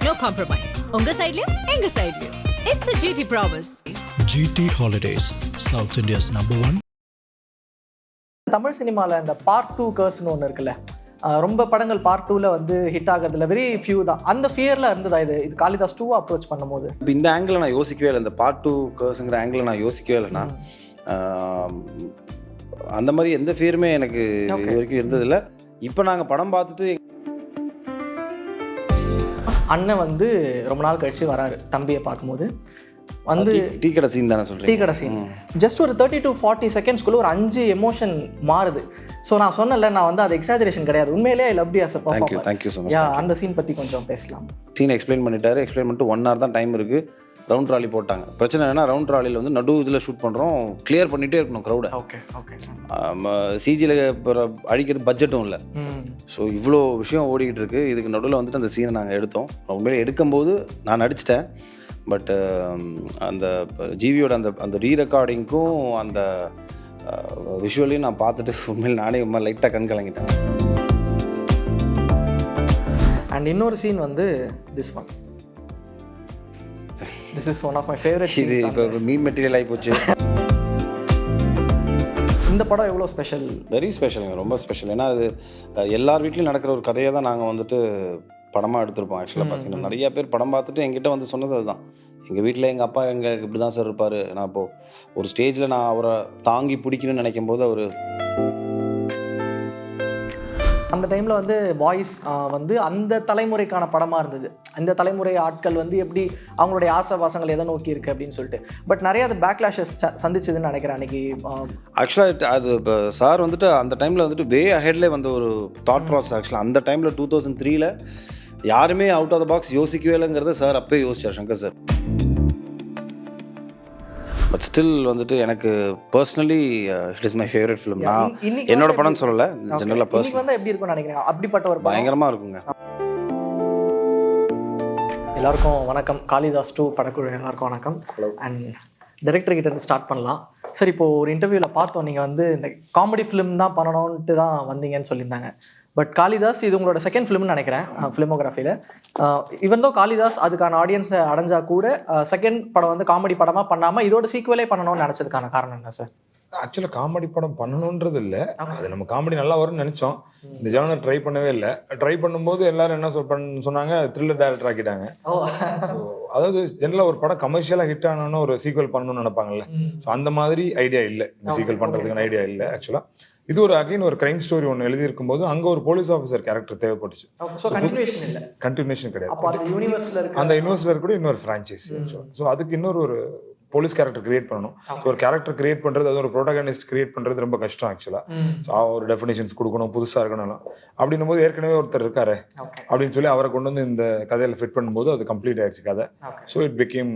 no compromise. உங்க சைடுலயும் எங்க சைடுலயும். It's a GT promise. GT Holidays, South India's #1. Tamil சினிமாவில் இந்த பார்ட் 2 கர்ஸ்னு ஒன்று இருக்குல்ல, ரொம்ப படங்கள் பார்ட் 2ல வந்து ஹிட் ஆகிறதுல வெரி ஃபியூ தான். அந்த ஃபியரில் இருந்ததா இது காளிதாஸ் 2 அப்ரோச் பண்ணும்போது? இப்போ இந்த ஆங்கிள் நான் யோசிக்கவே இல்லை, இந்த பார்ட் 2 கர்ஸுங்கிற ஆங்கிள் நான் யோசிக்கவே இல்லைண்ணா. அந்த மாதிரி எந்த ஃபியருமே எனக்கு இது வரைக்கும் இருந்ததில்லை. இப்போ நாங்கள் படம் பார்த்துட்டு அண்ணன் வந்து ரொம்ப நாள் கழிச்சு வராரு தம்பியை பார்க்கும்போது வந்து டீ கடை சீன் தானே சொல்கிறேன். டீ கடை சீன் ஜஸ்ட் ஒரு 30 to 40 செகண்ட்ஸ்குள்ளே ஒரு 5 எமோஷன் மாறுது. ஸோ நான் சொன்னல, நான் வந்து அது எக்ஸாஜரேஷன் கிடையாது, உண்மையிலேயே I love you as a performer. Thank you so much. அந்த சீன் பற்றி கொஞ்சம் பேசலாம். சீனை எக்ஸ்பிளைன் பண்ணிட்டாரு. எக்ஸ்பிளைன் பண்ணிட்டு 1 hour தான் டைம் இருக்குது. ரவுண்ட் ட்ராலி போட்டாங்க. பிரச்சனை என்னன்னா, ரவுண்ட் ட்ராலியில் வந்து நடு இதில் ஷூட் பண்ணுறோம், கிளியர் பண்ணிகிட்டே இருக்கணும் க்ரௌடை. சிஜியில் இப்போ அழிக்கிறது பட்ஜெட்டும் இல்லை. ஸோ இவ்வளோ விஷயம் ஓடிக்கிட்டு இருக்குது. இதுக்கு நடுவில் வந்துட்டு அந்த சீனை நாங்கள் எடுத்தோம். உண்மையிலே எடுக்கும்போது நான் நடிச்சிட்டேன். பட் அந்த ஜிவியோட அந்த ரீ ரெக்கார்டிங்க்கும் அந்த விஷுவலையும் நான் பார்த்துட்டு உண்மையில் நானே லைட்டாக கண் கலங்கிட்டேன். அண்ட் இன்னொரு சீன் வந்து this is one of my favourite. இது இப்போ மீம் மெட்டீரியல் ஆகி போச்சு. இந்த படம் எவ்வளோ ஸ்பெஷல்? வெரி ஸ்பெஷலுங்க, ரொம்ப ஸ்பெஷல். ஏன்னா அது எல்லார் வீட்லையும் நடக்கிற ஒரு கதையை தான் நாங்கள் வந்துட்டு படமாக எடுத்திருப்போம். ஆக்சுவலாக பார்த்தீங்கன்னா நிறைய பேர் படம் பார்த்துட்டு என்கிட்ட வந்து சொன்னது அதுதான். எங்கள் வீட்டில் எங்கள் அப்பா எங்கள் இப்படி தான் சார் இருப்பார். நான் இப்போது ஒரு ஸ்டேஜில் நான் அவரை தாங்கி பிடிக்கணும்னு நினைக்கும் போது அவர் அந்த டைமில் வந்து வாய்ஸ் வந்து அந்த தலைமுறைக்கான படமாக இருந்தது. அந்த தலைமுறை ஆட்கள் வந்து எப்படி அவங்களுடைய ஆசை வாசங்கள் எதை நோக்கி இருக்குது அப்படின்னு சொல்லிட்டு. பட் நிறைய அது பேக்லாஷஸ் சந்திச்சதுன்னு நினைக்கிறேன் அன்றைக்கி. ஆக்சுவலாக அது இப்போ சார் வந்துட்டு அந்த டைமில் வந்துட்டு வே அஹெட்லேயே வந்த ஒரு தாட் ப்ராசஸ். ஆக்சுவலாக அந்த டைமில் 2003 யாருமே அவுட் ஆஃப் த பாக்ஸ் யோசிக்கவே இல்லைங்கிறத சார் அப்போயே யோசிச்சார், சங்கர் சார். பட் ஸ்டில் வந்துட்டு எனக்கு personally it is my favourite film. நான் என்னோட படம்னு சொல்லலை, ஜெனரலாக பர்சனல் வந்து எப்படி இருக்கும்னு நினைக்கிறேன். அப்படிப்பட்ட ஒரு பயங்கரமாக இருக்குங்க. எல்லாருக்கும் வணக்கம். காளிதாஸ் 2 படக்குழு எல்லாருக்கும் வணக்கம். அண்ட் டைரக்டர் கிட்ட இருந்து ஸ்டார்ட் பண்ணலாம். சார், இப்போ ஒரு இன்டர்வியூவில் பார்த்தோம், நீங்கள் வந்து இந்த காமெடி ஃபிலிம் தான் பண்ணணும்ன்ட்டு தான் வந்தீங்கன்னு சொல்லியிருந்தாங்க. பட் காளிதாஸ் இது உங்களோட செகண்ட் ஃபிலிம்னு நினைக்கிறேன் ஃபிலிமோகிராஃபியில். இவன் தான் காளிதாஸ் அதுக்கான ஆடியன்ஸை அடைஞ்சா கூட செகண்ட் படம் வந்து காமெடி படமாக பண்ணாமல் இதோட சீக்குவலே பண்ணணும்னு நினச்சதுக்கான காரணம் என்ன சார்? ஆக்சுவலாக காமெடி படம் பண்ணணுன்றது இல்லை, அது நம்ம காமெடி நல்லா வரும்னு நினச்சோம். இந்த ஜானர் ட்ரை பண்ணவே இல்லை. ட்ரை பண்ணும்போது எல்லாரும் என்ன சொன்னாங்க, த்ரில்லர் டைரக்டர் ஆக்கிட்டாங்க. ஸோ அதாவது ஜெனரலாக ஒரு படம் கமர்ஷியலாக ஹிட் ஆனோன்னு ஒரு சீக்வல் பண்ணணும்னு நினைப்பாங்கல்ல. ஸோ அந்த மாதிரி ஐடியா இல்லை, இந்த சீக்வல் பண்ணுறதுக்கான ஐடியா இல்லை. ஆக்சுவலாக இது ஒரு அகைன் ஒரு கிரைம் ஸ்டோரி ஒன்று எழுதியிருக்கும் போது அங்கே ஒரு போலீஸ் ஆஃபீஸர் கேரக்டர் தேவைப்பட்டுச்சு. கண்டினியூஷன் கிடையாது. அந்த யூனிவர்ஸ்ல இருக்கக்கூடிய இன்னொரு ஃப்ரான்ச்சைஸ். ஸோ அதுக்கு இன்னொரு ஒரு போலீஸ் கேரக்டர் கிரியேட் பண்ணணும். ஸோ ஒரு கேரக்டர் கிரியேட் பண்ணுறது, அது ஒரு ப்ரோட்டகனிஸ்ட் கிரியேட் பண்ணுறது ரொம்ப கஷ்டம் ஆக்சுவலாக. ஸோ ஒரு டெஃபினேஷன்ஸ் கொடுக்கணும், புதுசாக இருக்கணும். அப்படின்னும் போது ஏற்கனவே ஒருத்தர் இருக்காரு அப்படின்னு சொல்லி அவரை கொண்டு வந்து இந்த கதையில் ஃபிட் பண்ணும்போது அது கம்ப்ளீட் ஆயிடுச்சு கதை. So it became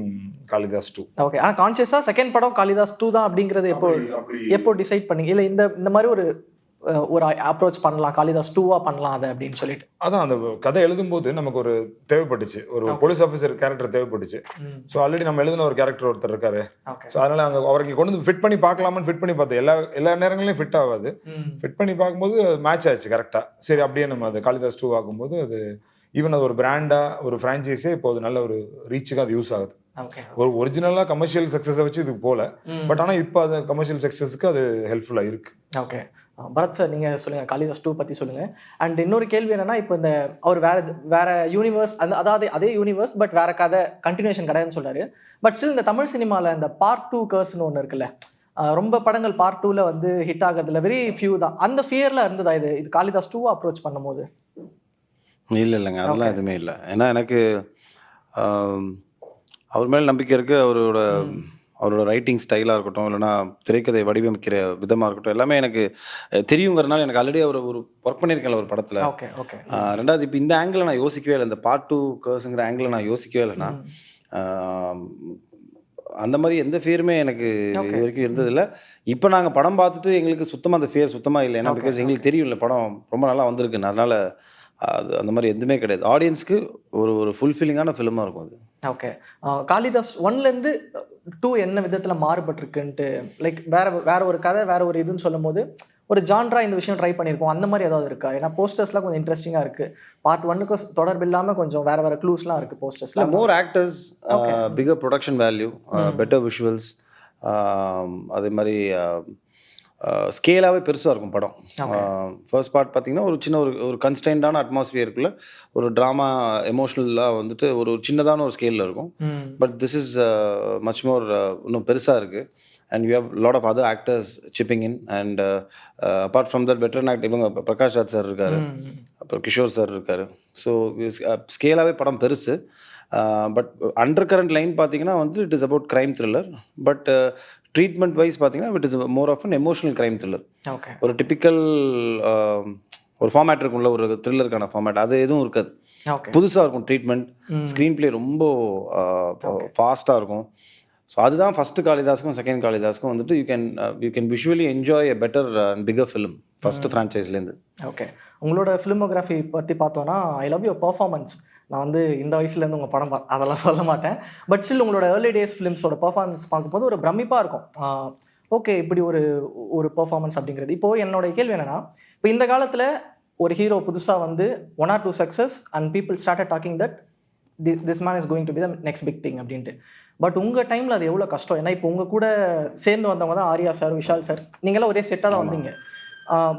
Kalidas 2. Okay. ஆனால் கான்ஷியஸாக செகண்ட் படம் காளிதாஸ் 2 தான் அப்படிங்கிறது எப்போ டிசைட் பண்ணீங்க? இல்லை இந்த மாதிரி ஒரு அப்ரோச் பண்ணலாம், காளிதாஸ் 2வா பண்ணலாம் அதை அப்படின்னு சொல்லிட்டு? அதான் அந்த கதை எழுதும்போது நமக்கு ஒரு தேவைப்பட்டுச்சு, ஒரு போலீஸ் ஆஃபீஸர் கேரக்டர் தேவைப்பட்டுச்சு. ஸோ ஆல்ரெடி நம்ம எழுதின ஒரு கேரக்டர் ஒருத்தர் இருக்காரு. ஸோ அதனால அங்கே அவருக்கு கொண்டு வந்து ஃபிட் பண்ணி பார்க்கலாமான்னு ஃபிட் பண்ணி பார்த்தேன். எல்லா நேரங்களையும் ஃபிட் ஆகாது. ஃபிட் பண்ணி பார்க்கும்போது மேட்ச் ஆச்சு கரெக்டாக. சரி, அப்படியே நம்ம அது காளிதாஸ் 2 ஆகும்போது அது ஈவன் அது ஒரு பிராண்டா, ஒரு ஃப்ரான்ச்சைஸே இப்போ அது நல்ல ஒரு ரீச்சுக்கு அது யூஸ் ஆகுது. ஒரு ஒரிஜினலாக கமர்ஷியல் சக்ஸஸை வச்சு இதுக்கு போல, பட் ஆனால் இப்போ அது கமர்ஷியல் சக்ஸஸ்க்கு அது ஹெல்ப்ஃபுல்லாக இருக்கு. ஓகே. பரத் சார், நீங்கள் சொல்லுங்கள், காளிதாஸ் 2 பற்றி சொல்லுங்கள். அண்ட் இன்னொரு கேள்வி என்னன்னா, இப்போ இந்த அவர் வேற யூனிவர்ஸ், அதாவது அதே யூனிவர்ஸ் பட் வேற கதை கண்டினியூஷன் கிடையாதுன்னு சொல்றாரு. பட் ஸ்டில் இந்த தமிழ் சினிமாவில் இந்த பார்ட் 2 கர்ஸ்னு ஒன்று இருக்குல்ல, ரொம்ப படங்கள் பார்ட் 2ல வந்து ஹிட் ஆகிறதுல வெரி ஃபியூ தான். அந்த ஃபியரில் இருந்ததா இது காளிதாஸ் 2 அப்ரோச் பண்ணும்போது? இல்லைங்க, அதெல்லாம் எதுவுமே இல்லை. ஏன்னா எனக்கு அவர் மேலே நம்பிக்கை இருக்குது. அவரோட ரைட்டிங் ஸ்டைலாக இருக்கட்டும், இல்லைனா திரைக்கதை வடிவமைக்கிற விதமாக இருக்கட்டும், எல்லாமே எனக்கு தெரியுங்கிறதுனால எனக்கு ஆல்ரெடி அவர் ஒரு ஒர்க் பண்ணியிருக்கேன் ஒரு படத்தில். ரெண்டாவது, இப்போ இந்த ஆங்கிளில் நான் யோசிக்கவே இல்லை, இந்த பார்ட் 2 கர்ஸுங்கிற ஆங்கிளில் நான் யோசிக்கவே இல்லைன்னா அந்த மாதிரி எந்த ஃபியருமே எனக்கு இது வரைக்கும் இருந்ததில்லை. இப்போ நாங்கள் படம் பார்த்துட்டு எங்களுக்கு சுத்தமாக அந்த ஃபியர் சுத்தமாக இல்லை. ஏன்னா பிகாஸ் எங்களுக்கு தெரியும் இல்லை படம் ரொம்ப நல்லா வந்திருக்கு, அதனால் அது அந்த மாதிரி எதுவுமே கிடையாது. ஆடியன்ஸ்க்கு ஒரு ஃபுல்ஃபில்லிங்கான ஃபிலிமாக இருக்கும் அது. ஓகே. காளிதாஸ் 1லேருந்து 2 என்ன விதத்தில் மாறுபட்டிருக்குன்ட்டு, லைக் வேற ஒரு கதை வேற ஒரு இதுன்னு சொல்லும் போது ஒரு ஜான்ரா இந்த விஷயம் ட்ரை பண்ணியிருக்கோம் அந்த மாதிரி ஏதாவது இருக்கா? ஏன்னா போஸ்டர்ஸ்லாம் கொஞ்சம் இன்ட்ரெஸ்டிங்காக இருக்குது. பார்ட் 1க்கு தொடர்பு இல்லாமல் கொஞ்சம் வேறு க்ளூஸ்லாம் இருக்குது போஸ்டர்ஸில். More actors, bigger production value, better visuals, அதே மாதிரி ஸ்கேலாகவே பெருசாக இருக்கும் படம். ஃபர்ஸ்ட் பார்ட் பார்த்தீங்கன்னா ஒரு சின்ன ஒரு கன்ஸ்டன்டான அட்மாஸ்ஃபியருக்குள்ள ஒரு ட்ராமா எமோஷ்னலாக வந்துட்டு ஒரு சின்னதான ஒரு ஸ்கேலில் இருக்கும். But this is much more இன்னும் பெருசாக இருக்குது. And you have lot of other actors chipping in. And apart from that veteran actor இவங்க பிரகாஷ் ராஜ் சார் இருக்கார், அப்புறம் கிஷோர் சார் இருக்கார். ஸோ ஸ்கேலாகவே படம் பெருசு. பட் அண்டர் கரண்ட் லைன் பார்த்தீங்கன்னா வந்து it is about crime thriller. But treatment wise பார்த்தீங்கன்னா it is more of an emotional crime thriller. ஒரு டிப்பிக்கல் ஒரு ஃபார்மேட் இருக்கும்ல, ஒரு த்ரில்லருக்கான ஃபார்மேட், அது எதுவும் இருக்காது. புதுசாக இருக்கும் ட்ரீட்மெண்ட். ஸ்க்ரீன் பிளே ரொம்ப ஃபாஸ்ட்டாக இருக்கும். ஸோ அதுதான் ஃபஸ்ட்டு காளிதாஸ்க்கும் செகண்ட் காளிதாஸ்க்கும் வந்துட்டு you can visually enjoy a better and bigger film first ஃப்ரான்ச்சைஸ்லேருந்து. ஓகே, உங்களோட ஃபிலிமோகிராஃபி பற்றி பார்த்தோன்னா ஐ லவ் யுவர் பர்ஃபார்மன்ஸ். நான் வந்து இந்த வயசுலேருந்து உங்கள் படம் அதெல்லாம் சொல்ல மாட்டேன். பட் ஸ்டில் உங்களோட ஏர்லி டேஸ் ஃபிலிம்ஸோட பர்ஃபார்மன்ஸ் பார்க்கும்போது ஒரு பிரமிப்பாக இருக்கும். ஓகே, இப்படி ஒரு பர்ஃபார்மன்ஸ் அப்படிங்கிறது. இப்போது என்னோட கேள்வி என்னென்னா, இப்போ இந்த காலத்தில் ஒரு ஹீரோ புதுசாக வந்து 1 or 2 success and people started talking that this man is going to be the next big thing அப்படின்ட்டு. பட் உங்கள் டைமில் அது எவ்வளோ கஷ்டம்? ஏன்னா இப்போ உங்கள் கூட சேர்ந்து வந்தவங்க தான் ஆர்யா சார், விஷால் சார், நீங்களாம் ஒரே செட்டாக தான் வந்தீங்க.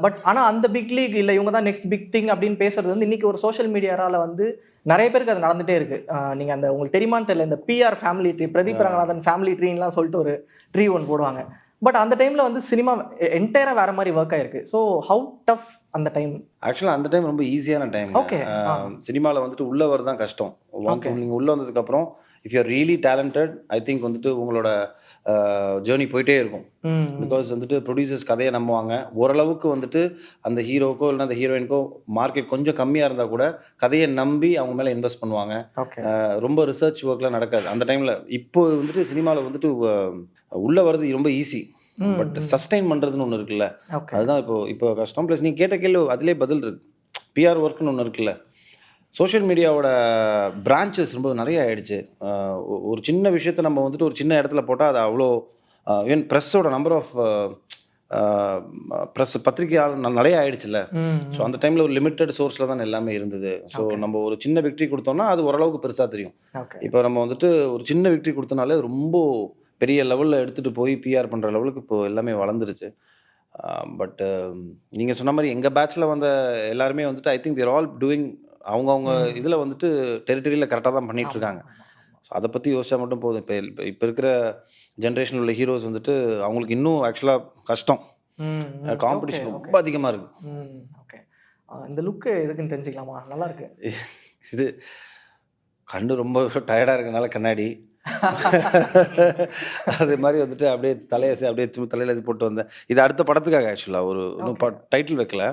பட் ஆனால் அந்த பிக் லீக் இல்லை, இவங்க தான் நெக்ஸ்ட் பிக் திங் அப்படின்னு பேசுறது வந்து இன்றைக்கி ஒரு சோஷியல் மீடியாவில் வந்து நிறைய பேருக்கு அது நடந்துகிட்டே இருக்குது. நீங்கள் அந்த உங்களுக்கு தெரியுமான்னு தெரியல, இந்த PR family tree, Pradeep Ranganathan family ட்ரீன்லாம் சொல்லிட்டு ஒரு ட்ரீ ஒன்று போடுவாங்க. பட் அந்த டைமில் வந்து சினிமா என்டையராக வேறு மாதிரி ஒர்க் ஆயிருக்கு. ஸோ ஹவு டஃப் அந்த டைம்? ஆக்சுவலாக அந்த டைம் ரொம்ப ஈஸியான டைம். ஓகே, சினிமாவில் வந்துட்டு உள்ளே வரதான் கஷ்டம். நீங்கள் உள்ளே வந்ததுக்கப்புறம் if you are really talented, I think வந்துட்டு உங்களோட ஜேர்னி போயிட்டே இருக்கும். பிகாஸ் வந்துட்டு ப்ரொடியூசர்ஸ் கதையை நம்புவாங்க. ஓரளவுக்கு வந்துட்டு அந்த ஹீரோக்கோ இல்லைன்னா அந்த ஹீரோயினுக்கோ மார்க்கெட் கொஞ்சம் கம்மியாக இருந்தால் கூட கதையை நம்பி அவங்க மேலே இன்வெஸ்ட் பண்ணுவாங்க. ரொம்ப ரிசர்ச் ஒர்க்லாம் நடக்காது அந்த டைமில். இப்போ வந்துட்டு சினிமாவில் வந்துட்டு உள்ளே வர்றது ரொம்ப ஈஸி. பட் சஸ்டெயின் பண்ணுறதுன்னு ஒன்று இருக்குல்ல, அதுதான் இப்போ கஷ்டம். ப்ளஸ் நீங்கள் கேட்ட கேள்வி அதிலே பதில் இருக்கு. பிஆர் ஒர்க்குன்னு ஒன்று இருக்குல்ல, சோஷியல் மீடியாவோட பிரான்ச்சஸ் ரொம்ப நிறைய ஆகிடுச்சு. ஒரு சின்ன விஷயத்தை நம்ம வந்துட்டு ஒரு சின்ன இடத்துல போட்டால் அது அவ்வளோ ஈவன் ப்ரெஸ்ஸோட நம்பர் ஆஃப் ப்ரெஸ் பத்திரிகையாளர் நிறைய ஆகிடுச்சுல்ல. ஸோ அந்த டைமில் ஒரு லிமிட்டட் சோர்ஸில் தான் எல்லாமே இருந்தது. ஸோ நம்ம ஒரு சின்ன விக்ட்ரி கொடுத்தோம்னா அது ஓரளவுக்கு பெருசாக தெரியும். இப்போ நம்ம வந்துட்டு ஒரு சின்ன விக்ட்ரி கொடுத்தனாலே ரொம்ப பெரிய லெவலில் எடுத்துகிட்டு போய் பிஆர் பண்ணுற லெவலுக்கு இப்போ எல்லாமே வளர்ந்துருச்சு. பட் நீங்கள் சொன்ன மாதிரி எங்கள் பேட்சில் வந்த எல்லாருமே வந்துட்டு I think they're all doing அவங்கவுங்க இதில் வந்துட்டு டெரிட்டரியில் கரெக்டாக தான் பண்ணிகிட்ருக்காங்க. ஸோ அதை பற்றி யோசிச்சா மட்டும் போதும். இப்போ இருக்கிற ஜென்ரேஷன் உள்ள ஹீரோஸ் வந்துட்டு அவங்களுக்கு இன்னும் ஆக்சுவலாக கஷ்டம். காம்படிஷன் ரொம்ப அதிகமாக இருக்குது. ஓகே, இந்த லுக்கு எதுக்குன்னு தெரிஞ்சுக்கலாமா? நல்லா இருக்கு. இது கண்ணு ரொம்ப டயர்டாக இருக்கனால கண்ணாடி அது மாதிரி வந்துட்டு அப்படியே தலையை அப்படியே தலையில் இது போட்டு வந்தேன். இது அடுத்த படத்துக்காக ஆக்சுவலாக ஒரு இன்னும் டைட்டில் வைக்கல.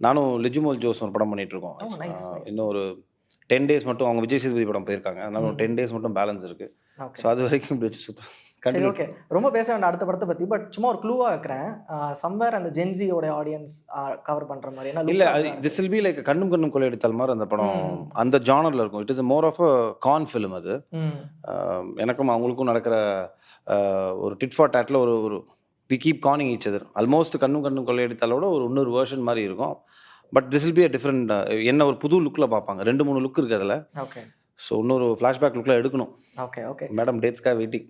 நானும் லிஜுமோல் ஜோஸ் ஒரு படம் பண்ணிட்டு இருக்கோம். இன்னும் ஒரு 10 days மட்டும் அவங்க விஜய் சேதுபதி படம் போயிருக்காங்க. அதனால ஒரு 10 days மட்டும் பேலன்ஸ் இருக்கு. ஸோ அது வரைக்கும் இப்படி வச்சு சுத்தம். ஓகே, ரொம்ப பேச வேண்டாம் அடுத்த படத்தை பற்றி. பட் சும்மா ஒரு க்ளூவாக இருக்கிறேன், சம்வேர் அந்த ஜென்சியோட ஆடியன்ஸ் கவர் பண்ணுற மாதிரி இல்லை. திஸ் வில் பி லைக் கண்ணும் கண்ணும் கொள்ளையடித்தால் மாதிரி அந்த படம் அந்த ஜானரில் இருக்கும். It is more of a con film. அது எனக்கும் அவங்களுக்கும் நடக்கிற ஒரு டிட் ஃபார் டேட்டில் ஒரு we keep conning each other. Almost கண்ணும் கண்ணும் கொள்ளையடித்தாலோட ஒரு இன்னொரு வேர்ஷன் மாதிரி இருக்கும். But this will be a different, என்ன ஒரு புது லுக்கில் பார்ப்பாங்க. 2-3 லுக் இருக்குது அதில். ஓகே, ஸோ இன்னொரு ஃப்ளாஷ்பேக் லுக்கில் எடுக்கணும். ஓகே ஓகே மேடம் டேட்ஸ்க்காக வெயிட்டிங்.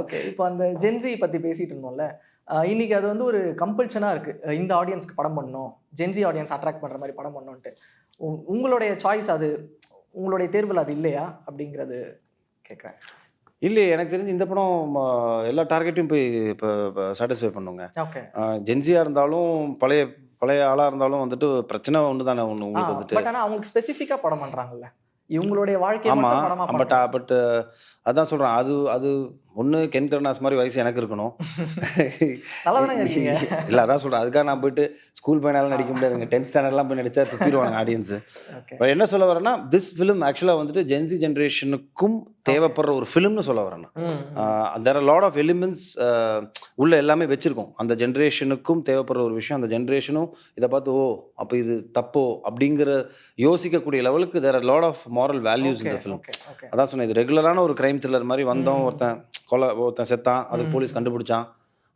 ஓகே, இப்போ அந்த ஜென்சி பற்றி பேசிகிட்டு இருந்தோம்ல, இன்றைக்கி அது வந்து ஒரு கம்பல்ஷனாக இருக்குது. இந்த ஆடியன்ஸ்க்கு படம் பண்ணணும், ஜென்சி ஆடியன்ஸ் அட்ராக்ட் பண்ணுற மாதிரி படம் பண்ணணுன்ட்டு. உங்களுடைய சாய்ஸ் அது, உங்களுடைய தேர்வில் அது இல்லையா அப்படிங்கிறது கேட்குறேன். இல்லையே, எனக்கு தெரிஞ்சு இந்த படம் எல்லா டார்கெட்டையும் போய் இப்போ சாட்டிஸ்ஃபை பண்ணுங்க. ஓகே, ஜென்சியாக இருந்தாலும் பழைய ஆளாக இருந்தாலும் வந்துட்டு பிரச்சனை ஒன்று தானே ஒன்று உங்களுக்கு வந்துட்டு. பட் ஆனால் அவங்களுக்கு ஸ்பெசிஃபிக்காக படம் பண்ணுறாங்கல்ல, இவங்களுடைய வாழ்க்கை. ஆமாம், பட் அதான் சொல்கிறேன், அது ஒன்று கென் கருணாஸ் மாதிரி வயசு எனக்கு இருக்கணும். இல்லை அதான் சொல்கிறேன், அதுக்காக நான் போயிட்டு ஸ்கூல் பையனாலும் நடிக்க முடியாதுங்க. 10th standardலாம் போய் நடித்தா துப்பிடுவாங்க ஆடியன்ஸு. என்ன சொல்ல வரேன்னா, திஸ் ஃபிலிம் ஆக்சுவலாக வந்துட்டு ஜென்சி ஜென்ரேஷனுக்கும் தேவைப்படுற ஒரு ஃபிலிம்னு சொல்ல வரேன்னா. There are lot of elements உள்ள எல்லாமே வச்சுருக்கோம். அந்த ஜென்ரேஷனுக்கும் தேவைப்படுற ஒரு விஷயம், அந்த ஜென்ரேஷனும் இதை பார்த்து ஓ அப்போ இது தப்போ அப்படிங்கிற யோசிக்கக்கூடிய லெவலுக்கு there are lot of moral values இந்த ஃபிலிம். அதான் சொன்னேன், இது ரெகுலரான ஒரு கிரைம் த்ரில்லர் மாதிரி வந்தோம், ஒருத்தன் செத்தான், அதுக்கு போலீஸ் கண்டுபிடிச்சான்,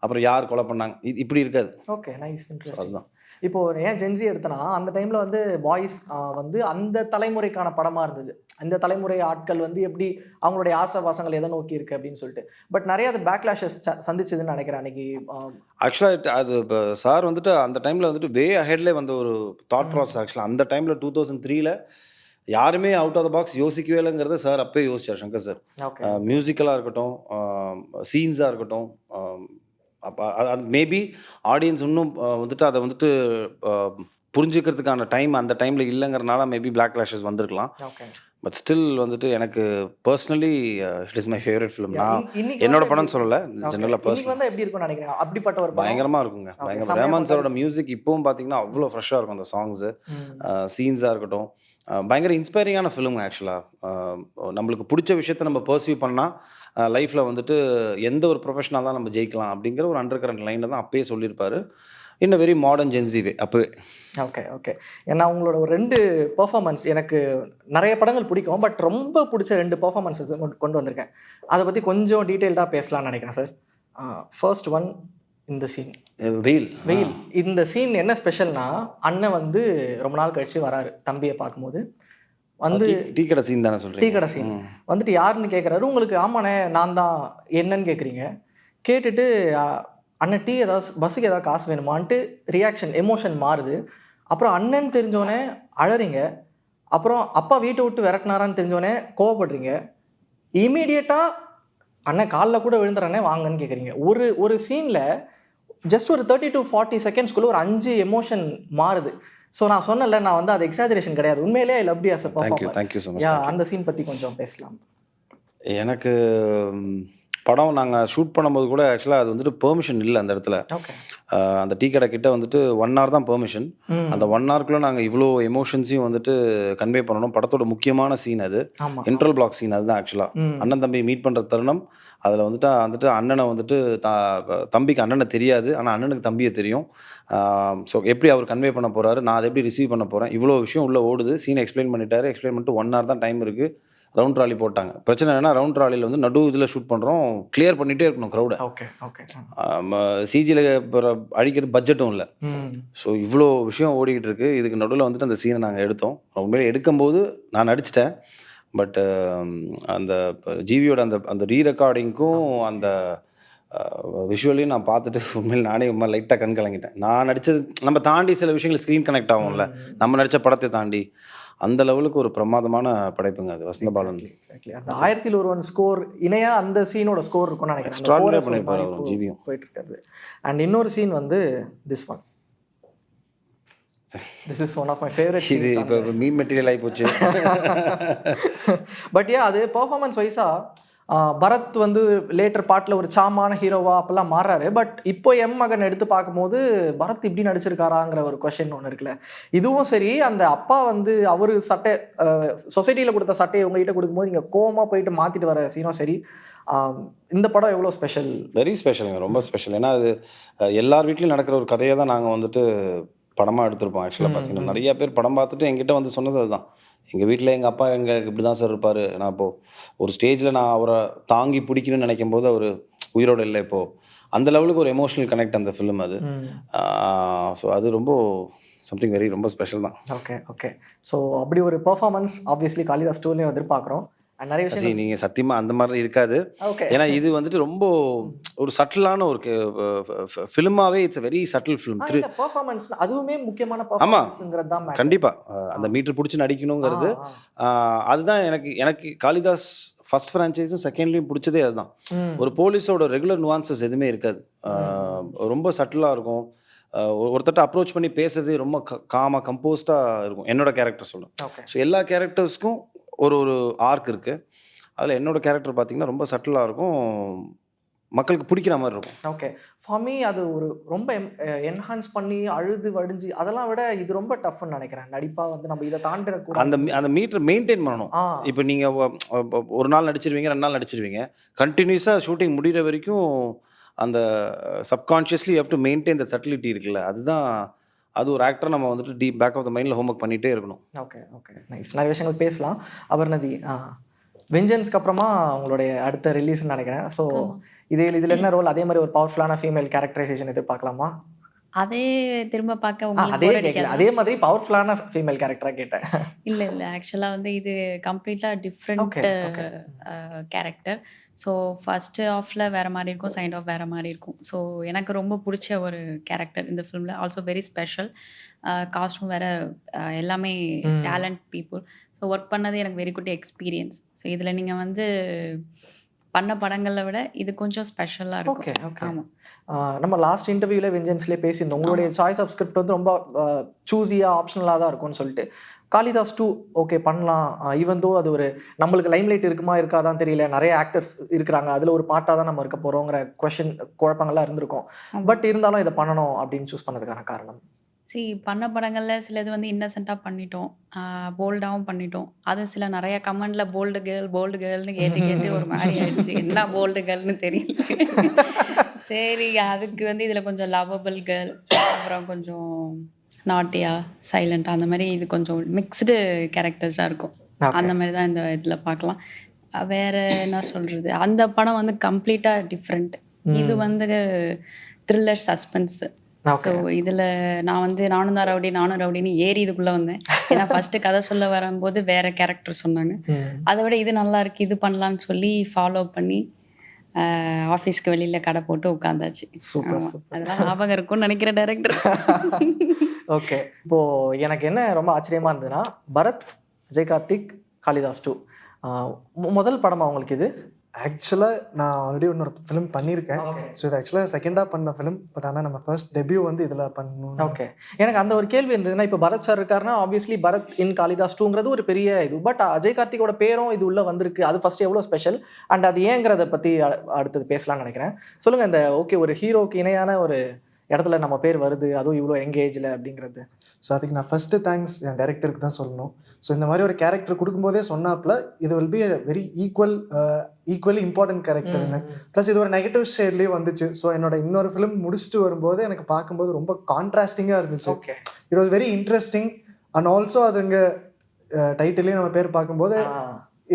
அப்புறம் யார் கொலை பண்ணாங்க, இப்படி இருக்காது. Okay, nice, interesting. அதுதான். இப்போ ஏன் ஜென்சி எடுத்தனா அந்த டைம்ல வந்து பாய்ஸ் வந்து அந்த தலைமுறைக்கான படமா இருந்தது. அந்த தலைமுறை ஆட்கள் வந்து எப்படி அவங்களுடைய ஆசை எதை நோக்கி இருக்கு அப்படின்னு சொல்லிட்டு. பட் நிறைய அது பேக்லாஷஸ் சந்திச்சதுன்னு நினைக்கிறேன் அன்னைக்கு. ஆக்சுவலாக அது இப்போ சார் வந்துட்டு அந்த டைமில் வந்துட்டு வே அஹெட்லேயே வந்த ஒரு தாட் ப்ராசஸ். ஆக்சுவலாக அந்த டைமில் 2003ல் யாருமே அவுட் ஆஃப் த பாக்ஸ் யோசிக்கவே இல்லைங்கிறத சார் அப்பயே யோசிச்சார் சங்கர் சார். மியூசிக்கலாக இருக்கட்டும், சீன்ஸாக இருக்கட்டும், அப்போ அது மேபி ஆடியன்ஸ் இன்னும் வந்துட்டு அதை வந்துட்டு புரிஞ்சுக்கிறதுக்கான டைம் அந்த டைமில் இல்லைங்கிறனால மேபி பிளாக் கிளாஷஸ் வந்திருக்கலாம். பட் ஸ்டில் வந்துட்டு எனக்கு personally it is my favourite film. நான் என்னோட படம் சொல்லலை, ஜெனரலாக பர்சனல் எப்படி இருக்கும்னு நினைக்கிறேன். அப்படிப்பட்ட ஒரு பயங்கரமாக இருக்குங்க, பயங்கரம். ரஹ்மான் சாரோட மியூசிக் இப்போவும் பார்த்தீங்கன்னா அவ்வளோ ஃப்ரெஷ்ஷாக இருக்கும். அந்த சாங்ஸு, சீன்ஸாக இருக்கட்டும், பயங்கர இன்ஸ்பைரிங்கான ஃபிலிம். ஆக்சுவலாக நம்மளுக்கு பிடிச்ச விஷயத்த நம்ம பர்சீவ் பண்ணால் லைஃப்பில் வந்துட்டு எந்த ஒரு ப்ரொஃபஷனாக தான் நம்ம ஜெயிக்கலாம் அப்படிங்கிற ஒரு அண்டர் கரண்ட் லைனில் தான் அப்பயே சொல்லியிருப்பார். இன் அ வெரி மாடர்ன் ஜென்சி வே அப்போவே. ஓகே. ஏன்னா உங்களோட ஒரு 2 பெர்ஃபார்மன்ஸ் எனக்கு நிறைய படங்கள் பிடிக்கும், பட் ரொம்ப பிடிச்ச 2 பெர்ஃபார்மன்ஸஸ் கொண்டு வந்திருக்கேன். அதை பற்றி கொஞ்சம் டீட்டெயில்டாக பேசலாம்னு நினைக்கிறேன் சார். ஃபர்ஸ்ட் ஒன், இந்த சீன் வெயில். இந்த சீன் என்ன ஸ்பெஷல்னா, அண்ணன் வந்து ரொம்ப நாள் கழிச்சு வராரு தம்பியை பார்க்கும்போது. வந்து டீ கடை சீன் தானே சொல்கிறேன். டீ கடை சீன் வந்துட்டு யாருன்னு கேட்குறாரு. உங்களுக்கு ஆமாண்ணே நான் தான், என்னன்னு கேட்குறீங்க. கேட்டுட்டு அண்ணன் டீ ஏதாவது பஸ்ஸுக்கு ஏதாவது காசு வேணுமான்ட்டு ரியாக்ஷன், எமோஷன் மாறுது. அப்புறம் அண்ணன் தெரிஞ்சோடனே அழறீங்க. அப்புறம் அப்பா வீட்டை விட்டு விரட்டினாரான்னு தெரிஞ்சோடனே கோவப்படுறீங்க. இமீடியட்டாக அண்ணன் காலில் கூட விழுந்துறண்ணே வாங்கன்னு கேட்குறீங்க. ஒரு சீனில் ஜஸ்ட் ஒரு 30 to 40 செகண்ட்ஸ்குள்ளே ஒரு 5 எமோஷன் மாறுது. ஸோ நான் சொன்னல, நான் வந்து அது எக்ஸாஜரேஷன் கிடையாது, உண்மையிலே I love you as a performer. Thank you so much. அந்த சீன் பற்றி கொஞ்சம் பேசலாம். எனக்கு படம் நாங்கள் ஷூட் பண்ணும்போது கூட ஆக்சுவலாக அது வந்துட்டு பெர்மிஷன் இல்லை அந்த இடத்துல. அந்த டீ கடை கிட்ட வந்துட்டு 1 hour தான் பெர்மிஷன். அந்த 1 hourக்குள்ளே நாங்கள் இவ்வளோ எமோஷன்ஸையும் வந்துட்டு கன்வே பண்ணணும். படத்தோட முக்கியமான சீன் அது, இன்ட்ரல் பிளாக் சீன். அதுதான் ஆக்சுவலாக அண்ணன் தம்பி மீட் பண்ணுற தருணம். அதில் வந்துட்டு அண்ணனை வந்துட்டு தம்பிக்கு அண்ணனை தெரியாது, ஆனால் அண்ணனுக்கு தம்பியை தெரியும். ஸோ எப்படி அவர் கன்வே பண்ண போகிறாரு, நான் அதை எப்படி ரிசீவ் பண்ண போகிறேன், இவ்வளோ விஷயம் உள்ளே ஓடுது. சீனை எக்ஸ்பிளைன் பண்ணிட்டாரு. எக்ஸ்பிளைன் பண்ணிட்டு 1 hour தான் டைம் இருக்குது. ரவுண்ட் ட்ராலி போட்டாங்க. பிரச்சனை என்னன்னா, ரவுண்ட் ட்ராலியில் வந்து நடு இதில் ஷூட் பண்ணுறோம், கிளியர் பண்ணிகிட்டே இருக்கணும் க்ரௌடை. சிஜியில் அழிக்கிறது பட்ஜெட்டும் இல்லை. ஸோ இவ்வளோ விஷயம் ஓடிக்கிட்டு இருக்குது. இதுக்கு நடுவில் வந்துட்டு அந்த சீனை நாங்கள் எடுத்தோம். உண்மையிலே எடுக்கும்போது நான் நடிச்சிட்டேன். பட் அந்த ஜிவியோட அந்த ரீரெக்கார்டிங்க்கும் அந்த விஷுவலையும் நான் பார்த்துட்டு உண்மையில் நானே லைட்டாக கண் கலங்கிட்டேன். நான் நடித்தது நம்ம தாண்டி சில விஷயங்கள் ஸ்க்ரீன் கனெக்ட் ஆகும்ல, நம்ம நடித்த படத்தை தாண்டி அந்த லெவலுக்கு ஒரு பிரமாதமான படைப்புங்க அது. வசந்த பாலன் 1001 ஸ்கோர் இணையா அந்த சீனோட ஸ்கோர் இருக்கும்னு நினைக்கிறேன். எக்ஸ்ட்ராடினரியா பண்ணிருப்பாரு அவர் ஜிவியும். போயிட்டு இருக்காரு. அண்ட் இன்னொரு சீன் வந்து this is one of my favourite. இது இப்போ மீம் மெட்டீரியல் ஆகி போச்சு. பட் அது பெர்ஃபார்மன்ஸ் வைஸா பரத் வந்து லேட்டர் பார்ட்டில் ஒரு சாமான ஹீரோவா அப்பெல்லாம் மாறுறாரு. பட் இப்போ மகன் எடுத்து பார்க்கும்போது பரத் இப்படி நடிச்சிருக்காராங்கிற ஒரு கொஸ்டின் ஒன்று இருக்குல்ல. இதுவும் சரி, அந்த அப்பா வந்து அவர் சட்டை சொசைட்டியில் கொடுத்த சட்டையை உங்ககிட்ட கொடுக்கும்போது நீங்கள் கோவமாக போயிட்டு மாற்றிட்டு வர சீனும் சரி. இந்த படம் எவ்வளோ ஸ்பெஷல்? வெரி ஸ்பெஷலுங்க, ரொம்ப ஸ்பெஷல். ஏன்னா அது எல்லார் வீட்லையும் நடக்கிற ஒரு கதையை தான் நாங்கள் வந்துட்டு படமாக எடுத்திருப்போம். ஆக்சுவலாக பார்த்தீங்கன்னா நிறைய பேர் படம் பார்த்துட்டு எங்கிட்ட வந்து சொன்னது அதுதான். எங்கள் வீட்டில் எங்கள் அப்பா எங்களுக்கு இப்படி தான் சார் இருப்பார். நான் இப்போது ஒரு ஸ்டேஜில் நான் அவரை தாங்கி பிடிக்கணும்னு நினைக்கும் போது அவர் உயிரோடு இல்லை. இப்போது அந்த லெவலுக்கு ஒரு எமோஷனல் கனெக்ட் அந்த ஃபிலிம் அது. ஸோ அது ரொம்ப சம்திங் வெரி ரொம்ப ஸ்பெஷல் தான். ஓகே. ஸோ அப்படி ஒரு பெர்ஃபார்மன்ஸ் ஆப்வியஸ்லி காளிதாஸ் 2லையும் எதிர்பார்க்குறோம். நிறைய விஷயம் நீங்கள் சத்தியமாக அந்த மாதிரி இருக்காது. ஏன்னா இது வந்துட்டு ரொம்ப ஒரு சட்டிலான ஒரு ஃபிலிமாவே. It's very subtle film. Performance அதுவுமே முக்கியமான பெர்ஃபார்மன்ஸ்ங்கிறது தான். கண்டிப்பாக அந்த மீட்டர் பிடிச்சி நடிக்கணுங்கிறது அதுதான் எனக்கு காளிதாஸ் ஃபர்ஸ்ட் ஃப்ரான்ச்சைஸும் செகண்ட்லையும் பிடிச்சதே அதுதான். ஒரு போலீஸோட ரெகுலர் நுவான்சஸ் எதுவுமே இருக்காது. ரொம்ப சட்டிலாக இருக்கும். ஒருத்தட்ட அப்ரோச் பண்ணி பேசுறது ரொம்ப காமாக கம்போஸ்டாக இருக்கும். என்னோட கேரக்டர் சொல்லும். ஸோ எல்லா கேரக்டர்ஸ்க்கும் ஒரு ஆர்க் இருக்குது. அதில் என்னோடய கேரக்டர் பார்த்திங்கன்னா ரொம்ப சட்டிலாக இருக்கும், மக்களுக்கு பிடிக்கிற மாதிரி இருக்கும். ஓகே. ஃபார் மீ அது ஒரு ரொம்ப என்ஹான்ஸ் பண்ணி அழுது வடிஞ்சு அதெல்லாம் விட இது ரொம்ப டஃப்னு நினைக்கிறேன். நடிப்பாக வந்து நம்ம இதை தாண்டிடக்கூடாது. அந்த மீட்டர் மெயின்டைன் பண்ணணும். இப்போ நீங்கள் ஒரு நாள் நடிச்சிருவீங்க, 2 நாள் நடிச்சிருவீங்க, கண்டினியூஸாக ஷூட்டிங் முடிகிற வரைக்கும் அந்த subconsciously you have to maintain the subtlety இருக்குல்ல. அதுதான் அது ஒரு ஆக்டர் நம்ம வந்துட்டு பேக் ஆஃப் த மைண்டில் ஹோம்ஒர்க் பண்ணிகிட்டே இருக்கணும். Okay nice. நிறைய விஷயங்கள் பேசலாம். அபர்ணதி, வெஞ்சன்ஸ்க்கு அப்புறமா உங்களுடைய அடுத்த ரிலீஸ்ன்னு நினைக்கிறேன். ஸோ இதில் என்ன ரோல், அதே மாதிரி ஒரு பவர்ஃபுல்லான ஃபீமேல் கேரக்டரைசேஷன் எதிர்பார்க்கலாமா? அதே திரும்ப பார்க்க அதே உங்களுக்கு போர் கேட்கல, அடிக்காதா? அதே மாதிரி பவர்ஃபுல்லான ஃபீமேல் கேரக்டரா கேட்டேன். இல்ல ஆக்சுவலா வந்து இது கம்ப்ளீட்டா different Okay, okay. Character. So first ஆஃப்ல வேற மாதிரி இருக்கும், செகண்ட் ஆஃப் வேற மாதிரி இருக்கும். ஸோ எனக்கு ரொம்ப பிடிச்ச ஒரு கேரக்டர் இந்த ஃபிலிம்ல. Also very special. காஸ்ட்யூம் வேற, எல்லாமே டேலண்ட் பீப்புள். ஸோ ஒர்க் பண்ணது எனக்கு வெரி குட் எக்ஸ்பீரியன்ஸ். ஸோ இதுல நீங்க வந்து பண்ண படங்களை விட இது கொஞ்சம் ஸ்பெஷலா ஓகே இருக்கும். ஓகே. ஆமா. நம்ம லாஸ்ட் இன்டர்வியூல வெஞ்சன்ஸ்லேயே பேசியிருந்தோம், உங்களுடைய சாய்ஸ் ஆஃப் ஸ்கிரிப்ட் வந்து ரொம்ப சூஸியாக ஆப்ஷனலாக தான் இருக்கும்னு சொல்லிட்டு. காளிதாஸ் 2 ஓகே பண்ணலாம், ஈவன் தோ அது ஒரு நம்மளுக்கு லைம்லைட் இருக்குமா இருக்காதான் தெரியல, நிறைய ஆக்டர்ஸ் இருக்கிறாங்க, அதில் ஒரு பாட்டாக தான் நம்ம இருக்க போகிறோங்கிற குழப்பங்கள்லாம் இருந்திருக்கும். ஆமா. பட் இருந்தாலும் இதை பண்ணணும் அப்படின்னு சூஸ் பண்ணதுக்கான காரணம்? பண்ண படங்கள்ல சிலது வந்து இன்னசென்ட்டா பண்ணிட்டோம், போல்டாவும் பண்ணிட்டோம். அது சில நிறைய கமெண்ட்ல போல்டு கேர்ள்னு கேட்டு கேட்டு ஒரு மாதிரி ஆயிடுச்சு. என்ன போல்டு கேர்ள்னு தெரியல. சரி, அதுக்கு வந்து இதுல கொஞ்சம் லவ்வபிள் கேர்ள், அப்புறம் கொஞ்சம் நாட்டியா சைலண்டா, அந்த மாதிரி இது கொஞ்சம் மிக்ஸ்டு கேரக்டர்ஸா இருக்கும். அந்த மாதிரி தான் இந்த இதுல பார்க்கலாம். வேற என்ன சொல்றது, அந்த படம் வந்து கம்ப்ளீட்டா டிஃப்ரெண்ட். இது வந்து த்ரில்லர் சஸ்பென்ஸ். ஸோ இதில் நான் வந்து நானும் ரவுடின்னு ஏறி இதுக்குள்ளே வந்தேன். ஏன்னா ஃபஸ்ட்டு கதை சொல்ல வரும்போது வேற கேரக்டர் சொன்னாங்க. அதை விட இது நல்லா இருக்கு, இது பண்ணலான்னு சொல்லி ஃபாலோ பண்ணி ஆஃபீஸ்க்கு வெளியில் கடை போட்டு உட்காந்தாச்சு. சூப்பர். அதெல்லாம் ஞாபகம் இருக்கும்னு நினைக்கிற டைரக்டர். ஓகே, இப்போது எனக்கு என்ன ரொம்ப ஆச்சரியமாக இருந்ததுன்னா, பரத், விஜய் கார்த்திக், காளிதாஸ் 2 முதல் படமா உங்களுக்கு இது? ஆக்சுவலாக நான் ஆல்ரெடி இன்னொரு ஃபிலிம் பண்ணியிருக்கேன். ஸோ இது ஆக்சுவலாக செகண்டாக பண்ண ஃபிலிம். பட் ஆனால் நம்ம ஃபர்ஸ்ட் டெபியூ வந்து இதில் பண்ணணும். ஓகே, எனக்கு அந்த ஒரு கேள்வி இருந்ததுன்னா, இப்போ பரத் சார் இருக்காருன்னா ஆப்வியஸ்லி பரத் இன் காளிதாஸ் 2ங்கிறது ஒரு பெரிய இது. பட் அஜய் கார்த்திகோட பேரும் இது உள்ள வந்திருக்கு, அது ஃபர்ஸ்ட் எவ்வளோ ஸ்பெஷல் அண்ட் அது ஏங்கிறத பற்றி அடுத்தது பேசலாம்னு நினைக்கிறேன். சொல்லுங்கள், இந்த ஓகே ஒரு ஹீரோக்கு இணையான ஒரு இடத்துல நம்ம பேர் வருது, அதுவும் இவ்வளோ எங்கேஜில் அப்படிங்கிறது. ஸோ அதுக்கு நான் ஃபஸ்ட்டு தேங்க்ஸ் என் டைரக்டருக்கு தான் சொல்லணும். ஸோ இந்த மாதிரி ஒரு கேரக்டர் கொடுக்கும்போதே சொன்னாப்புல இது will be very equally important கேரக்டர்னு. ப்ளஸ் இது ஒரு நெகட்டிவ் ஷேட்லேயும் வந்துச்சு. ஸோ என்னோட இன்னொரு ஃபிலிம் முடிச்சுட்டு வரும்போது எனக்கு பார்க்கும்போது ரொம்ப கான்ட்ராஸ்டிங்காக இருந்துச்சு. Okay, it was very interesting. And also அது இங்கே டைட்டிலையும் நம்ம பேர் பார்க்கும்போது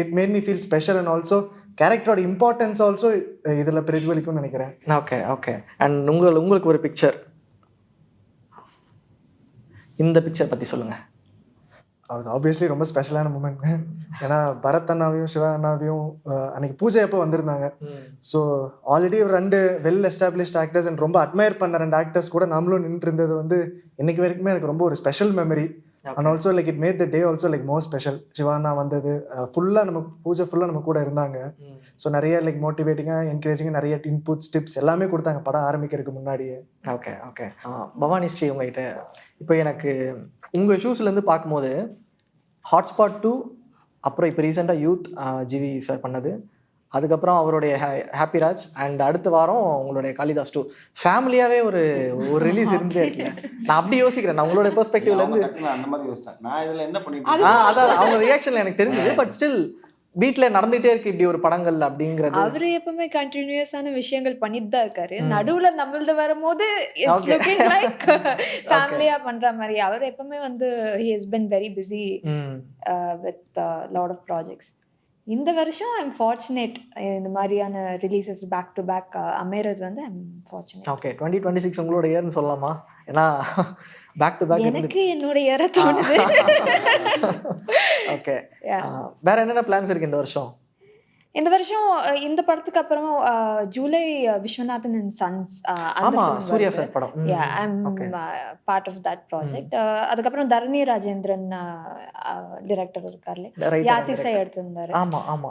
it made me feel special. And also கேரக்டரோட இம்பார்ட்டன்ஸ் ஆல்சோ இதில் பிரதிபலிக்கும்னு நினைக்கிறேன். Okay okay. அண்ட் உங்களுக்கு ஒரு பிக்சர், இந்த பிக்சர் பற்றி சொல்லுங்கள். அது ஆப்வியஸ்லி ரொம்ப ஸ்பெஷலான மூமெண்ட். ஏன்னா பரத் அண்ணாவையும் சிவா அண்ணாவையும் அன்னைக்கு பூஜை அப்போ வந்திருந்தாங்க. ஸோ ஆல்ரெடி ஒரு 2 வெல் எஸ்டாப்ளிஷ்ட் ஆக்டர்ஸ் அண்ட் ரொம்ப அட்மையர் பண்ண 2 ஆக்டர்ஸ் கூட நம்மளும் நின்று இருந்தது வந்து இன்னைக்கு வரைக்குமே எனக்கு ரொம்ப ஒரு special memory. And also like it made the day also like more special. சிவானா வந்தது ஃபுல்லாக நம்ம பூஜை ஃபுல்லாக நம்ம கூட இருந்தாங்க. ஸோ நிறைய லைக் மோட்டிவேட்டிங்காக என்கரேஜிங்காக நிறைய இன்புட்ஸ் டிப்ஸ் எல்லாமே கொடுத்தாங்க படம் ஆரம்பிக்கிறதுக்கு முன்னாடியே. Okay okay. பவானி ஸ்ரீ, உங்ககிட்ட இப்போ எனக்கு உங்கள் ஷூஸ்லேருந்து பார்க்கும்போது ஹாட்ஸ்பாட் 2, அப்புறம் இப்போ ரீசெண்டாக யூத் ஜிவி சார் பண்ணது, அதுக்கப்புறம் அவருடைய ஹாப்பிராஜ், அண்ட் அடுத்த வாரம் உங்களுடைய காளிதாஸ் 2 ஃபேமிலியாகவே ஒரு ரிலீஸ் இருந்தே இருக்கு. நான் அப்படி யோசிக்கிறேன், நான் உங்களுடைய பெர்ஸ்பெக்டிவ்லேருந்து அந்த மாதிரி யோசிச்சேன். நான் இதில் என்ன பண்ணிட்டு அதான் அவங்க ரியாக்ஷன்ல எனக்கு தெரிஞ்சது. பட் ஸ்டில் வீட்டில் நடந்துகிட்டே இருக்கு இப்படி ஒரு படங்கள் அப்படிங்கிறது. அவரு எப்பவுமே கண்டினியூஸான விஷயங்கள் பண்ணிட்டு தான் இருக்காரு. நடுவுல நம்மளது வரும்போது இட்ஸ் லுக்கிங் லைக் ஃபேமிலியா பண்ற மாதிரி. அவர் எப்பவுமே வந்து he has been very busy with lot of projects. இந்த வருஷம் ஐம் ஃபார்ச்சுனேட் இந்த மாதிரியான ரிலீசஸ் பேக் டு பேக் அமைறது வந்து ஐம் ஃபார்ச்சுனேட். ஓகே, 2026 உங்களோட இயர்னு சொல்லலாமா? ஏன்னா பேக் டு பேக் எனக்கு என்னோட இயரை தோணுது. ஓகே, வேற என்னென்ன பிளான்ஸ் இருக்கு இந்த வருஷம்? இந்த வருஷம் இந்த படத்துக்கு அப்புறம் ஜூலை விஸ்வநாதன் அண்ட் சன்ஸ் ஆமா, சூர்யா சார் படம். யா, ஐ அம் பார்ட் ஆஃப் தட் ப்ராஜெக்ட். அதுக்கப்புறம் தரணி ராஜேந்திரன் டைரக்டர் இருக்கார்ல, யாத்திசை எடுத்திருந்தாரு. ஆமா ஆமா,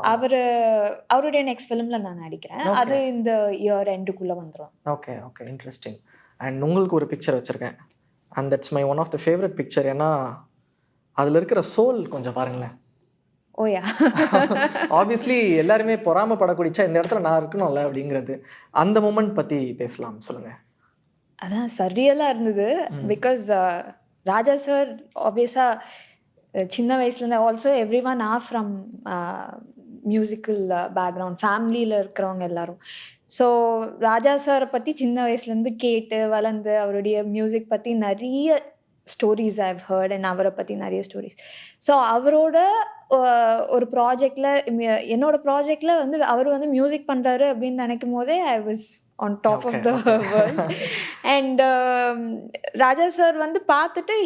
அவருடைய நெக்ஸ்ட் ஃபிலிம்ல நான் நடிக்கிறேன். அது இந்த இயர் எண்டுக்குள்ள வந்துரும். Okay okay, interesting. அண்ட் உங்களுக்கு ஒரு பிக்சர் வச்சிருக்கேன், and that's my one of the favourite picture. ஏன்னா அதுல இருக்கிற சோல் கொஞ்சம் பாருங்களேன். ஓயா, ஆப்வியஸ்லி எல்லாருமே பொறாமப்படக்கூடியச்சா இந்த இடத்துல நான் இருக்கணும்ல அப்படிங்கிறது, அந்த மூமெண்ட் பத்தி பேசலாம், சொல்லுங்க. அதான் சரியலா இருந்தது. பிகாஸ் ராஜா சார் ஆப்வியஸா சின்ன வயசுலேருந்து also everyone are from musical background, ஃபேமிலியில் இருக்கிறவங்க எல்லாரும். ஸோ ராஜா சாரை பற்றி சின்ன வயசுலேருந்து கேட்டு வளர்ந்து அவருடைய மியூசிக் பற்றி நிறைய ஸ்டோரிஸ் ஐவ் ஹர்ட் அண்ட் அவரை பற்றி நிறைய ஸ்டோரிஸ். ஸோ அவரோட ஒரு ப்ராஜெக்ட்ல என்னோட ப்ராஜெக்ட்ல வந்து அவர் வந்து மியூசிக் பண்றாரு அப்படின்னு நினைக்கும் போதே I was on top of the world. And Raja sir வந்து பார்த்துட்டு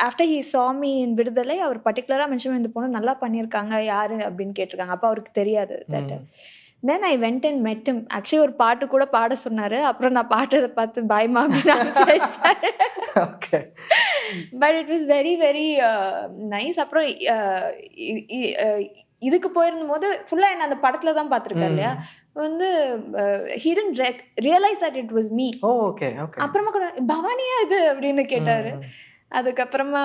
after he saw me in விடுதலை அவர் பர்டிகுலராக மென்ஷன் இந்த பொண்ணு நல்லா பண்ணியிருக்காங்க யாரு அப்படின்னு கேட்டிருக்காங்க. அப்போ அவருக்கு தெரியாது that. Then I went and மெட் ஹிம். ஆக்சுவலி ஒரு பாட்டு கூட பாட சொன்னாரு. அப்புறம் நான் பாட்டதை பார்த்து பயமா அப்படின்னு okay. But it was very very nice. அப்புறம் இதுக்கு போயிருந்தும் போது ஃபுல்லாக என்ன அந்த படத்துல தான் பார்த்துருக்காரு இல்லையா, வந்து he didn't realize that it was me. Okay okay. அப்புறமா கூட பவானியா இது அப்படின்னு கேட்டாரு. அதுக்கப்புறமா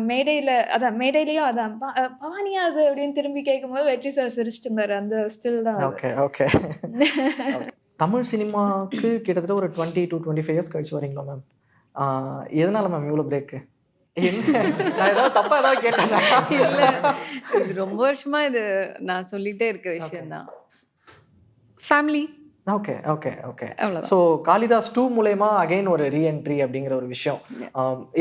மேடையிலையும் அதான் பவானியா அது அப்படின்னு திரும்பி கேட்கும்போது வெற்றி சார் சிரிச்சிட்டு இருந்தாரு. அந்த ஸ்டில் தான். Okay okay. தமிழ் சினிமாவுக்கு கிட்டத்தட்ட ஒரு 20 to 25 இயர்ஸ் கழிச்சு வரீங்களா மேம்? எதனால மேம் இவ்வளோ பிரேக்கு? நான் ஏதாவது தப்பா ஏதாவது கேட்டேன்னா? இல்ல, இது ரொம்ப வருஷமா இது நான் சொல்லிட்டே இருக்க விஷயம் தான். ஃபேமிலி. Okay okay okay. அவ்வளவுதான். ஸோ காளிதாஸ் 2 மூலயமா அகைன் ஒரு ரீஎன்ட்ரி அப்படிங்கிற ஒரு விஷயம்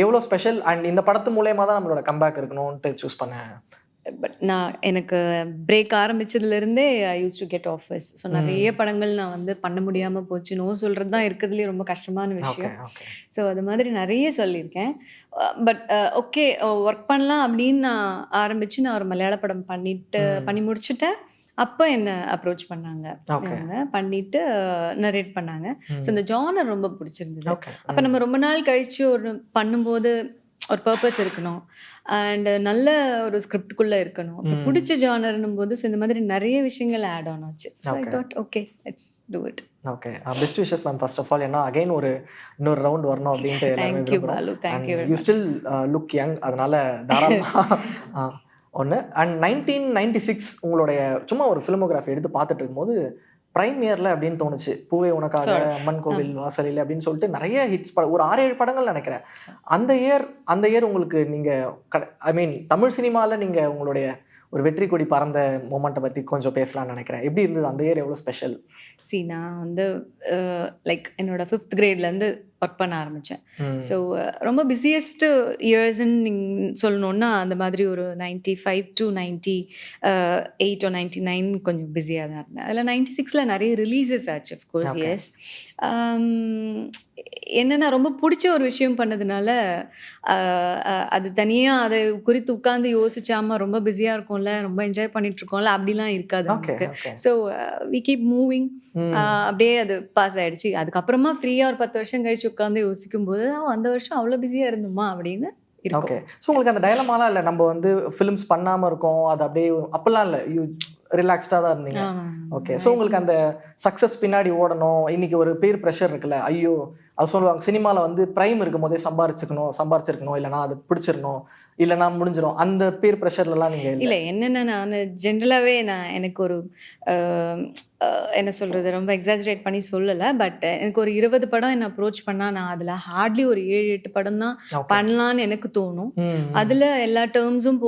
எவ்வளோ ஸ்பெஷல். அண்ட் இந்த படத்து மூலயமா தான் நம்மளோட கம்பேக் இருக்கணும்ட்டு சூஸ் பண்ணேன். பட் நான் எனக்கு பிரேக் ஆரம்பிச்சதுலேருந்தே I use to get offers. So நிறைய படங்கள் நான் வந்து பண்ண முடியாமல் போச்சு. நோ சொல்கிறது தான் இருக்கிறதுலேயே ரொம்ப கஷ்டமான விஷயம். ஸோ அது மாதிரி நிறைய சொல்லியிருக்கேன். பட் ஓகே ஒர்க் பண்ணலாம் அப்படின்னு நான் ஆரம்பித்து நான் ஒரு மலையாள படம் பண்ணி முடிச்சுட்டேன். அப்போ என்ன அப்ரோச் பண்ணாங்க, பண்ணிட்டு நரேட் பண்ணாங்க. ஸோ இந்த ஜானர் ரொம்ப பிடிச்சிருந்தது. அப்போ நம்ம ரொம்ப நாள் கழித்து ஒரு பண்ணும்போது ஒரு பர்பஸ் இருக்கணும் அண்ட் நல்ல ஒரு ஸ்கிரிப்டுக்குள்ளே இருக்கணும். இப்போ பிடிச்ச ஜானர்னும் போது ஸோ இந்த மாதிரி நிறைய விஷயங்கள் ஆட் ஆன் ஆச்சு. So I thought okay let's do it. Okay. Best wishes ma'am first of all. ஏன்னா அகைன் இன்னொரு ரவுண்ட் வரணும் அப்படின்ட்டு. Thank you Balu, thank you. You still look young, அதனால தாராளமாக ஒன்று. அண்ட் 1996 உங்களுடைய சும்மா ஒரு ஃபிலிமோகிராஃபி எடுத்து பார்த்துட்டு இருக்கும்போது பிரைம் இயரில் அப்படின்னு தோணுச்சு. பூவே உனக்காக, அம்மன் கோவில் வாசலில் அப்படின்னு சொல்லிட்டு நிறைய ஹிட்ஸ் ஒரு 6-7 படங்கள் நினைக்கிறேன். அந்த இயர் உங்களுக்கு நீங்கள் ஐ மீன் தமிழ் சினிமாவில் நீங்கள் உங்களுடைய ஒரு வெற்றி கொடி பறந்த மூமெண்ட்டை பற்றி கொஞ்சம் பேசலாம்னு நினைக்கிறேன். எப்படி இருந்தது அந்த இயர்? எவ்வளோ ஸ்பெஷல்? நான் வந்து லைக் என்னோட 5th கிரேட்லேருந்து ஒர்க் பண்ண ஆரம்பித்தேன். ஸோ ரொம்ப பிஸியஸ்ட் இயர்ஸ்ன்னு நீங்கள் சொல்லணுன்னா அந்த மாதிரி ஒரு 95 to 98 or 99 கொஞ்சம் பிஸியாக தான் இருந்தேன். அதில் 96ல் நிறைய ரிலீசஸ் ஆச்சு. Of course S. என்னென்னா ரொம்ப பிடிச்ச ஒரு விஷயம் பண்ணதுனால அது தனியாக அதை குறித்து உட்காந்து யோசிச்சாமல் ரொம்ப பிஸியாக இருக்கும்ல, ரொம்ப என்ஜாய் பண்ணிட்டு இருக்கோம்ல, அப்படிலாம் இருக்காது நமக்கு. So we keep moving. அப்படியே அது பாஸ் ஆகிடுச்சு. அதுக்கப்புறமா ஃப்ரீயாக ஒரு 10 வருஷம் கழிச்சு உட்காந்து யோசிக்கும் போது அந்த வருஷம் அவ்வளோ பிஸியாக இருந்தோமா அப்படின்னு. ஓகே. ஸோ உங்களுக்கு அந்த டயலமாலாம் இல்லை, நம்ம வந்து ஃபிலிம்ஸ் பண்ணாமல் இருக்கோம் அது அப்படியே அப்பெல்லாம் இல்லை, யூ ரிலாக்ஸ்டாக தான் இருந்தீங்க. ஓகே. ஸோ உங்களுக்கு அந்த சக்ஸஸ் பின்னாடி ஓடணும், இன்னைக்கு ஒரு பேர் ப்ரெஷர் இருக்குல்ல, ஐயோ அது சொல்லுவாங்க சினிமாவில் வந்து ப்ரைம் இருக்கும் போதே சம்பாரிச்சிருக்கணும் இல்லைனா அது பிடிச்சிடணும் இல்லைனா முடிஞ்சிடும், அந்த பேர் ப்ரெஷர்லாம் நீங்கள் இல்லை. என்னென்னா நான் ஜென்ரலாகவே எனக்கு ஒரு என்ன சொல்கிறது, ரொம்ப எக்ஸாஜரேட் பண்ணி சொல்லலை. பட் எனக்கு ஒரு 20 படம் என்ன அப்ரோச் பண்ணால் நான் அதில் ஹார்ட்லி ஒரு 7-8 படம் தான் பண்ணலான்னு எனக்கு தோணும். அதில் எல்லா டேர்ம்ஸும்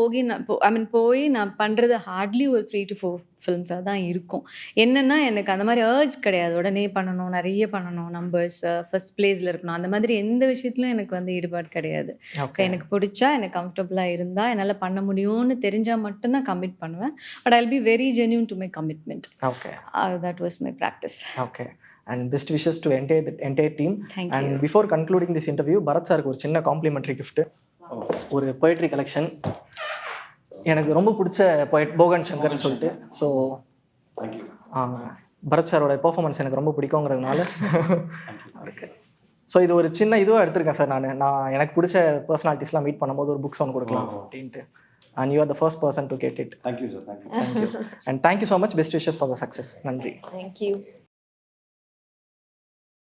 போய் நான் பண்ணுறது ஹார்ட்லி ஒரு 3 to 4 ஃபிலிம்ஸாக தான் இருக்கும். என்னென்னா எனக்கு அந்த மாதிரி ஏர்ஜ் கிடையாது, உடனே பண்ணணும், நிறைய பண்ணணும், நம்பர்ஸ் ஃபர்ஸ்ட் பிளேஸில் இருக்கணும், அந்த மாதிரி எந்த விஷயத்துலையும் எனக்கு வந்து ஈடுபாடு கிடையாது. எனக்கு பிடிச்சா, எனக்கு கம்ஃபர்டபுளாக இருந்தால், என்னால் பண்ண முடியும்னு தெரிஞ்சால் மட்டும்தான் கமிட் பண்ணுவேன். But I will be very genuine to my commitment. Okay. That was my practice. Okay. And best wishes to entire team. Thank and you. Before concluding this interview, Bharat சாருக்கு ஒரு சின்ன காம்ப்ளிமெண்டரி கிஃப்ட், ஒரு poetry collection. எனக்கு ரொம்ப பிடிச்ச poet Bogan சங்கர்னு சொல்லிட்டு. So Bharat சாரோட performance எனக்கு ரொம்ப பிடிக்குங்கிறதுனால ஸோ இது ஒரு சின்ன இதுவாக எடுத்திருக்கேன் சார். நான் எனக்கு பிடிச்ச பர்சனாலிட்டிஸ்லாம் மீட் பண்ணும்போது ஒரு புக்ஸ் ஒன்று கொடுக்கலாம் அப்படின்ட்டு. And you are the first person to get it. Thank you, sir. Thank you. And thank you so much. Best wishes for the success. Nandri. Thank you.